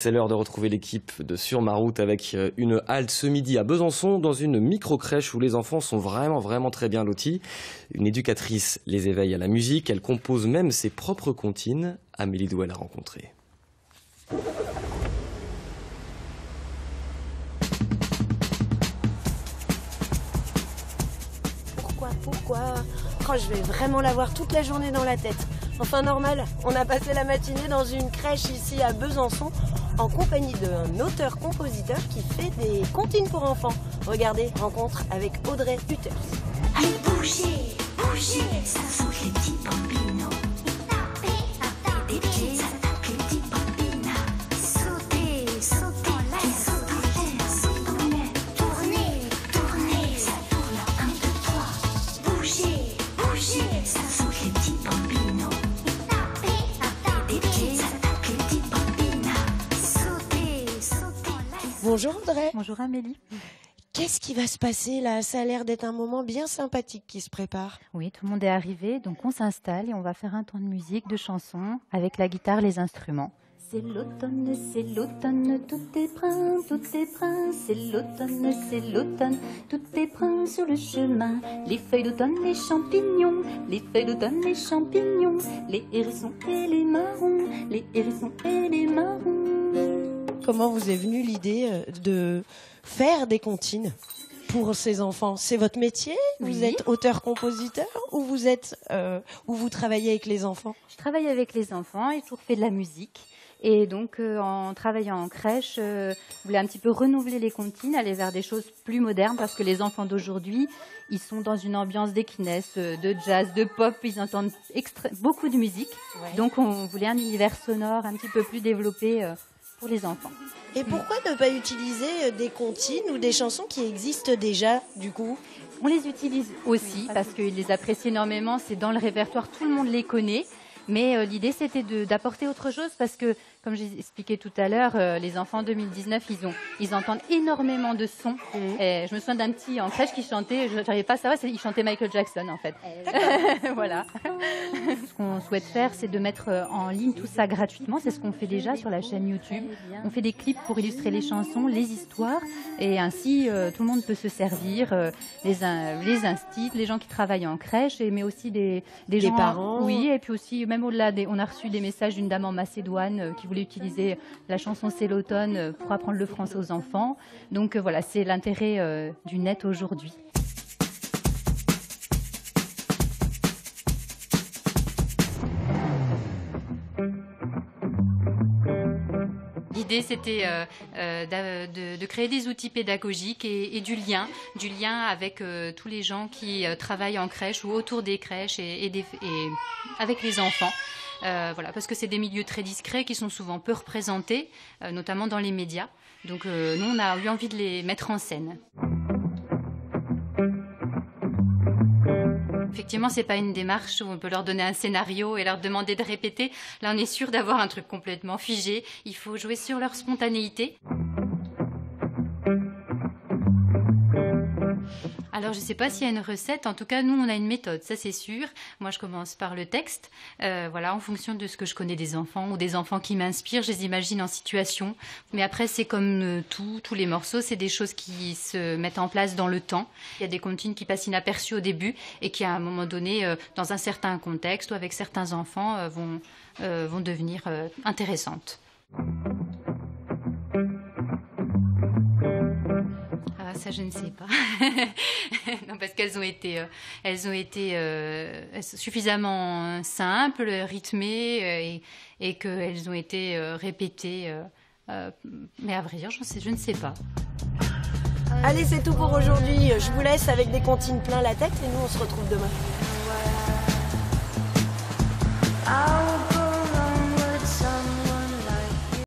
C'est l'heure de retrouver l'équipe de Sur ma route avec une halte ce midi à Besançon dans une micro-crèche où les enfants sont vraiment très bien lotis. Une éducatrice les éveille à la musique, elle compose même ses propres comptines. Amélie Douel l'a rencontrée. Pourquoi Oh, je vais vraiment l'avoir toute la journée dans la tête. Enfin normal, on a passé la matinée dans une crèche ici à Besançon en compagnie d'un auteur-compositeur qui fait des comptines pour enfants. Regardez, rencontre avec Audrey Hutters. Allez, bougez, bougez, ça saute les petits bambinos. Tapez des pieds, ça tape les petits bambinas. Sautez, sautez, saute en l'air, saute en l'air. Tournez, tournez, ça tourne, 1, 2, 3. Bougez, bougez, ça saute les petits bambinos. Tapez des pieds, ça tape les petits bambinas. Sautez, sautez en l'air. Bonjour Audrey. Bonjour Amélie. Qu'est-ce qui va se passer là? Ça a l'air d'être un moment bien sympathique qui se prépare. Oui, tout le monde est arrivé, donc on s'installe et on va faire un temps de musique, de chansons, avec la guitare, les instruments. C'est l'automne, tout est brun, c'est l'automne, tout est brun sur le chemin. Les feuilles d'automne, les champignons, les feuilles d'automne, les champignons, les hérissons et les marrons, les hérissons et les marrons. Comment vous est venue l'idée de faire des comptines pour ces enfants? C'est votre métier? Oui. Vous êtes auteur-compositeur ou vous travaillez avec les enfants? Je travaille avec les enfants, j'ai toujours fait de la musique. Et donc, en travaillant en crèche, je voulais un petit peu renouveler les comptines, aller vers des choses plus modernes, parce que les enfants d'aujourd'hui, ils sont dans une ambiance d'équinesse, de jazz, de pop, ils entendent beaucoup de musique. Ouais. Donc, on voulait un univers sonore un petit peu plus développé pour les enfants. Et pourquoi ne pas utiliser des comptines ou des chansons qui existent déjà, du coup? On les utilise aussi, parce qu'ils les apprécient énormément, c'est dans le répertoire, tout le monde les connaît. Mais l'idée, c'était d'apporter autre chose parce que, comme j'ai expliqué tout à l'heure, les enfants en 2019, ils entendent énormément de sons. Et je me souviens d'un petit en crèche qui chantait, je n'arrivais pas à savoir, il chantait Michael Jackson en fait. Voilà. Ce qu'on souhaite faire, c'est de mettre en ligne tout ça gratuitement. C'est ce qu'on fait déjà sur la chaîne YouTube. On fait des clips pour illustrer les chansons, les histoires. Et ainsi, tout le monde peut se servir, les instits, les gens qui travaillent en crèche, mais aussi des gens, parents. Oui, et puis aussi, même au-delà, on a reçu des messages d'une dame en Macédoine qui voulait utiliser la chanson C'est l'automne pour apprendre le français aux enfants. Donc voilà, c'est l'intérêt du net aujourd'hui. L'idée, c'était de créer des outils pédagogiques et du lien avec tous les gens qui travaillent en crèche ou autour des crèches et avec les enfants. Voilà, parce que c'est des milieux très discrets qui sont souvent peu représentés, notamment dans les médias. Donc nous, on a eu envie de les mettre en scène. Effectivement, c'est pas une démarche où on peut leur donner un scénario et leur demander de répéter. Là, on est sûr d'avoir un truc complètement figé. Il faut jouer sur leur spontanéité. Alors, je ne sais pas s'il y a une recette. En tout cas, nous, on a une méthode, ça c'est sûr. Moi, je commence par le texte. Voilà, en fonction de ce que je connais des enfants ou des enfants qui m'inspirent, je les imagine en situation. Mais après, c'est comme tous les morceaux, c'est des choses qui se mettent en place dans le temps. Il y a des comptines qui passent inaperçues au début et qui, à un moment donné, dans un certain contexte ou avec certains enfants, vont devenir intéressantes. Ça, je ne sais pas. Non, parce qu'elles ont été suffisamment simples, rythmées et qu'elles ont été répétées. Mais à vrai dire, je ne sais pas. Allez, c'est tout pour aujourd'hui. Je vous laisse avec des comptines plein la tête et nous, on se retrouve demain.